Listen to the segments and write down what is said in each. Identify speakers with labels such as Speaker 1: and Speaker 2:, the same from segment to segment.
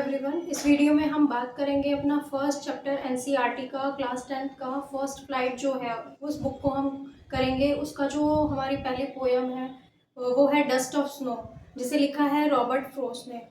Speaker 1: Everyone. इस video में हम बात करेंगे अपना फर्स्ट चैप्टर एनसीईआरटी का क्लास 10th का फर्स्ट फ्लाइट जो है उस बुक को हम करेंगे। उसका जो हमारी पहली पोएम है वो है डस्ट ऑफ स्नो, जिसे लिखा है रॉबर्ट फ्रॉस्ट ने।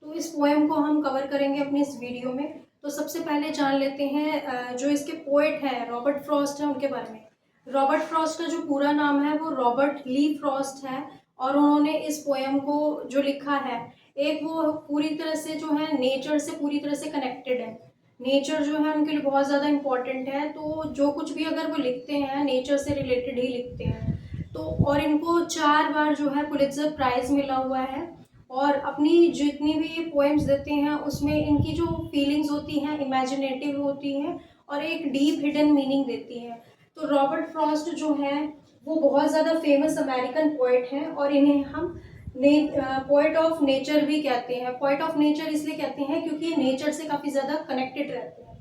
Speaker 1: तो इस पोएम को हम कवर करेंगे अपनी इस वीडियो में। तो सबसे पहले जान लेते हैं जो इसके पोएट हैं रॉबर्ट फ्रॉस्ट हैं उनके बारे में। रॉबर्ट फ्रॉस्ट का जो पूरा नाम है वो रॉबर्ट ली फ्रॉस्ट है और उन्होंने इस पोएम को जो लिखा है, एक वो पूरी तरह से जो है नेचर से पूरी तरह से कनेक्टेड है। नेचर जो है उनके लिए बहुत ज़्यादा इम्पोर्टेंट है, तो जो कुछ भी अगर वो लिखते हैं नेचर से रिलेटेड ही लिखते हैं। तो और इनको 4 बार जो है पुलित्ज़र प्राइज़ मिला हुआ है और अपनी जितनी भी पोएम्स देते हैं उसमें इनकी जो फीलिंग्स होती हैं इमेजिनेटिव होती हैं और एक डीप हिडन मीनिंग देती हैं। तो रॉबर्ट फ्रॉस्ट जो है वो बहुत ज़्यादा फेमस अमेरिकन पोएट हैं और इन्हें हम पोएट ऑफ नेचर भी कहते हैं। पोएट ऑफ नेचर इसलिए कहते हैं क्योंकि ये नेचर से काफ़ी ज़्यादा कनेक्टेड रहते हैं।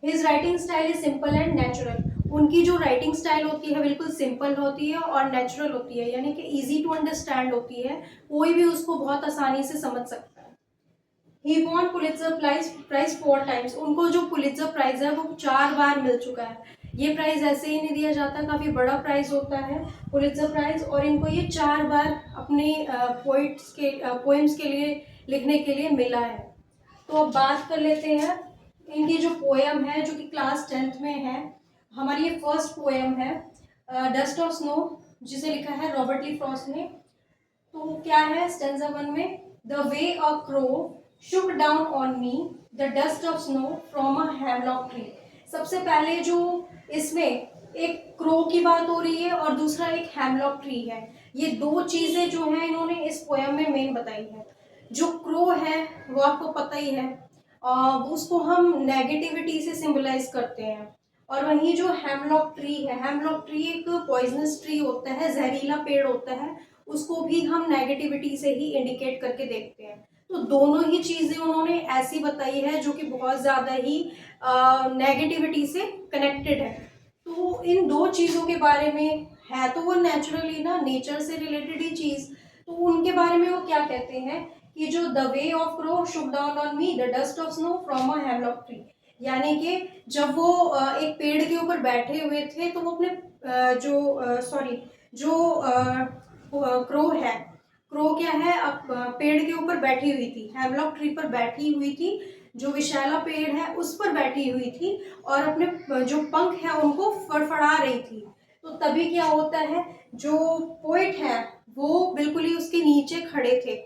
Speaker 1: His writing style is simple and natural. उनकी जो राइटिंग स्टाइल होती है बिल्कुल सिंपल होती है और नेचुरल होती है, यानी कि ईजी टू अंडरस्टैंड होती है, कोई भी उसको बहुत आसानी से समझ सकता है। He won Pulitzer prize 4 times. उनको जो पुलित्ज़र प्राइज है वो 4 बार मिल चुका है। ये प्राइज ऐसे ही नहीं दिया जाता, काफ़ी बड़ा प्राइज होता है पुलित्ज़र प्राइज, और इनको ये 4 बार अपने पोएम्स के लिए लिखने के लिए मिला है। तो अब बात कर लेते हैं इनकी जो पोएम है जो कि क्लास 10th में है। हमारी ये फर्स्ट पोएम है डस्ट ऑफ स्नो, जिसे लिखा है रॉबर्ट ली फ्रॉस्ट ने। तो क्या है स्टेंजा 1 में, the way a crow shook down on me the dust of snow from a hemlock tree। सबसे पहले जो इसमें एक क्रो की बात हो रही है और दूसरा एक हेमलॉक ट्री है। ये दो चीज़ें जो हैं इन्होंने इस पोएम में मेन बताई है। जो क्रो है वो आपको पता ही है, उसको हम नेगेटिविटी से सिंबलाइज करते हैं। और वहीं जो हेमलॉक ट्री है, हेमलॉक ट्री एक पॉइजनस ट्री होता है, जहरीला पेड़ होता है, उसको भी हम नेगेटिविटी से ही इंडिकेट करके देखते हैं। तो दोनों ही चीज़ें उन्होंने ऐसी बताई है जो कि बहुत ज़्यादा ही नेगेटिविटी से कनेक्टेड है। तो इन दो चीज़ों के बारे में है तो वो नेचुरली ना नेचर से रिलेटेड ही चीज़, तो उनके बारे में वो क्या कहते हैं कि जो the way of crow Shuk down on me the dust of snow from a hemlock tree, यानी कि जब वो एक पेड़ के ऊपर बैठे हुए थे तो वो अपने जो क्रो है, क्रो क्या है, अब पेड़ के ऊपर बैठी हुई थी, हेमलॉक ट्री पर बैठी हुई थी, जो विशाला पेड़ है उस पर बैठी हुई थी और अपने जो पंख है उनको फड़फड़ा रही थी। तो तभी क्या होता है, जो पोएट है वो बिल्कुल ही उसके नीचे खड़े थे,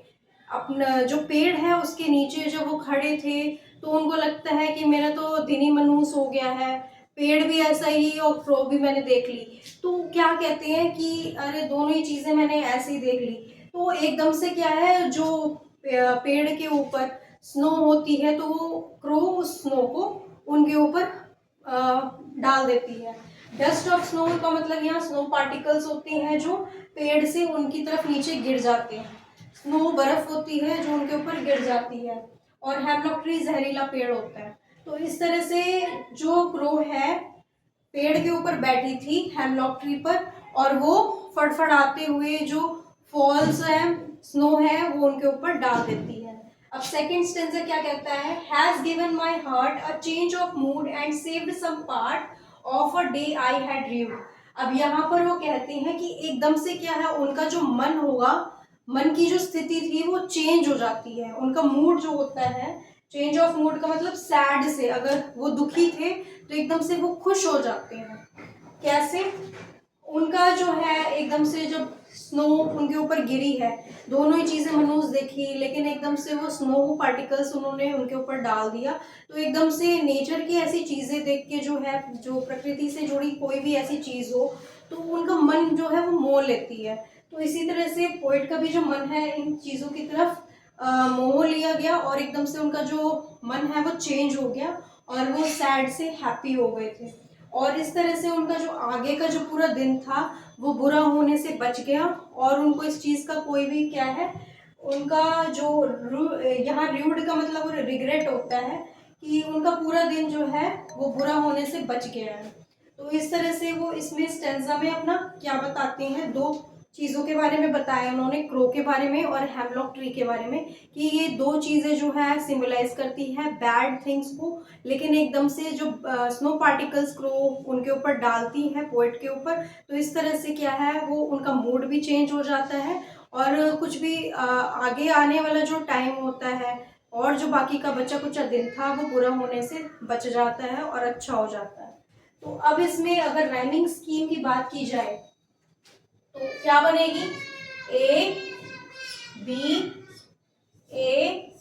Speaker 1: अपना जो पेड़ है उसके नीचे जब वो खड़े थे तो उनको लगता है कि मेरा तो दिन ही मनहूस हो गया है, पेड़ भी ऐसा ही और क्रो भी मैंने देख ली। तो क्या कहते हैं कि अरे दोनों ही चीज़ें मैंने ऐसे ही देख ली। तो एकदम से क्या है, जो पेड़ के ऊपर स्नो होती है तो वो क्रो उस स्नो को उनके ऊपर डाल देती है। डस्ट ऑफ स्नो का मतलब यहाँ स्नो पार्टिकल्स होते हैं जो पेड़ से उनकी तरफ नीचे गिर जाते हैं। स्नो बर्फ होती है जो उनके ऊपर गिर जाती है और हेमलॉक ट्री जहरीला पेड़ होता है। तो इस तरह से जो क्रो है पेड़ के ऊपर बैठी थी हेमलॉक ट्री पर और वो फड़फड़ाते हुए जो फॉल्स है, स्नो है, वो उनके ऊपर डाल देती है। अब सेकंड स्टेंजा क्या कहता है, has given my heart a change of mood and saved some part of a day I had dreamed. अब यहाँ पर वो कहते हैं कि एकदम से क्या है, उनका जो मन होगा, मन की जो स्थिति थी वो चेंज हो जाती है। उनका मूड जो होता है, चेंज ऑफ मूड का मतलब सैड से, अगर वो दुखी थे तो एकदम से वो खुश हो जाते हैं। कैसे, उनका जो है एकदम से जब स्नो उनके ऊपर गिरी है, दोनों ही चीज़ें मनहूस देखी, लेकिन एकदम से वो स्नो पार्टिकल्स उन्होंने उनके ऊपर डाल दिया, तो एकदम से नेचर की ऐसी चीज़ें देख के जो है, जो प्रकृति से जुड़ी कोई भी ऐसी चीज़ हो तो उनका मन जो है वो मोह लेती है। तो इसी तरह से पोएट का भी जो मन है इन चीज़ों की तरफ मोह लिया गया और एकदम से उनका जो मन है वो चेंज हो गया और वो सैड से हैप्पी हो गए थे। और इस तरह से उनका जो आगे का जो पूरा दिन था वो बुरा होने से बच गया और उनको इस चीज़ का कोई भी क्या है, उनका जो यहाँ र्यूड का मतलब रिग्रेट होता है कि उनका पूरा दिन जो है वो बुरा होने से बच गया है। तो इस तरह से वो इसमें स्टेंजा में अपना क्या बताते हैं, दो चीज़ों के बारे में बताया उन्होंने, क्रो के बारे में और हेमलॉक ट्री के बारे में, कि ये दो चीज़ें जो है सिंबलाइज करती है बैड थिंग्स को, लेकिन एकदम से जो स्नो पार्टिकल्स क्रो उनके ऊपर डालती है पोएट के ऊपर, तो इस तरह से क्या है वो उनका मूड भी चेंज हो जाता है और कुछ भी आगे आने वाला जो टाइम होता है और जो बाकी का बचा कुचा दिन था वो बुरा होने से बच जाता है और अच्छा हो जाता है। तो अब इसमें अगर राइमिंग स्कीम की बात की जाए तो क्या बनेगी, ए बी ए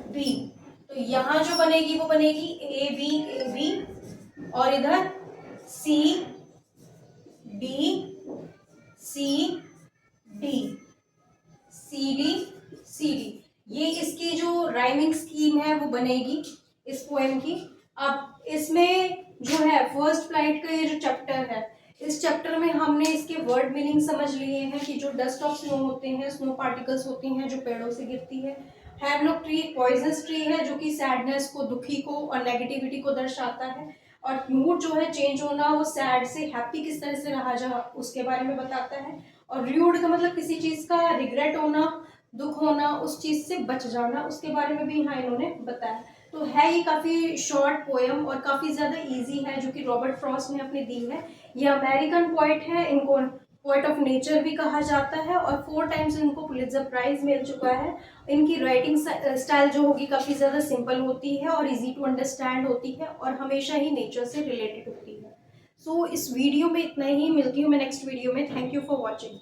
Speaker 1: बी, तो यहाँ जो बनेगी वो बनेगी ए बी और इधर C D C D C D C D, ये इसकी जो राइमिंग स्कीम है वो बनेगी इस पोएम की। अब इसमें जो है फर्स्ट फ्लाइट का ये जो चैप्टर है, इस चैप्टर में हमने इसके वर्ड मीनिंग समझ लिए हैं कि जो डस्ट ऑफ स्नो होते हैं, स्नो पार्टिकल्स होती हैं जो पेड़ों से गिरती है। हेमलॉक ट्री पॉइजनस ट्री है जो कि सैडनेस को, दुखी को और नेगेटिविटी को दर्शाता है, और मूड जो है चेंज होना, वो सैड से हैप्पी किस तरह से रहा जा उसके बारे में बताता है। और र्यूड का मतलब किसी चीज़ का रिग्रेट होना, दुख होना, उस चीज़ से बच जाना, उसके बारे में भी यहाँ इन्होंने बताया। तो है ये काफ़ी शॉर्ट पोएम और काफ़ी ज़्यादा इजी है जो कि रॉबर्ट फ्रॉस्ट ने अपनी दी है। ये अमेरिकन पोइट है, इनको पोइट ऑफ नेचर भी कहा जाता है और 4 टाइम्स इनको पुलित्जर प्राइज मिल चुका है। इनकी राइटिंग स्टाइल जो होगी काफ़ी ज़्यादा सिंपल होती है और इजी टू अंडरस्टैंड होती है और हमेशा ही नेचर से रिलेटेड होती है। सो इस वीडियो में इतना ही, मिलती हूँ मैं नेक्स्ट वीडियो में। Thank you for watching.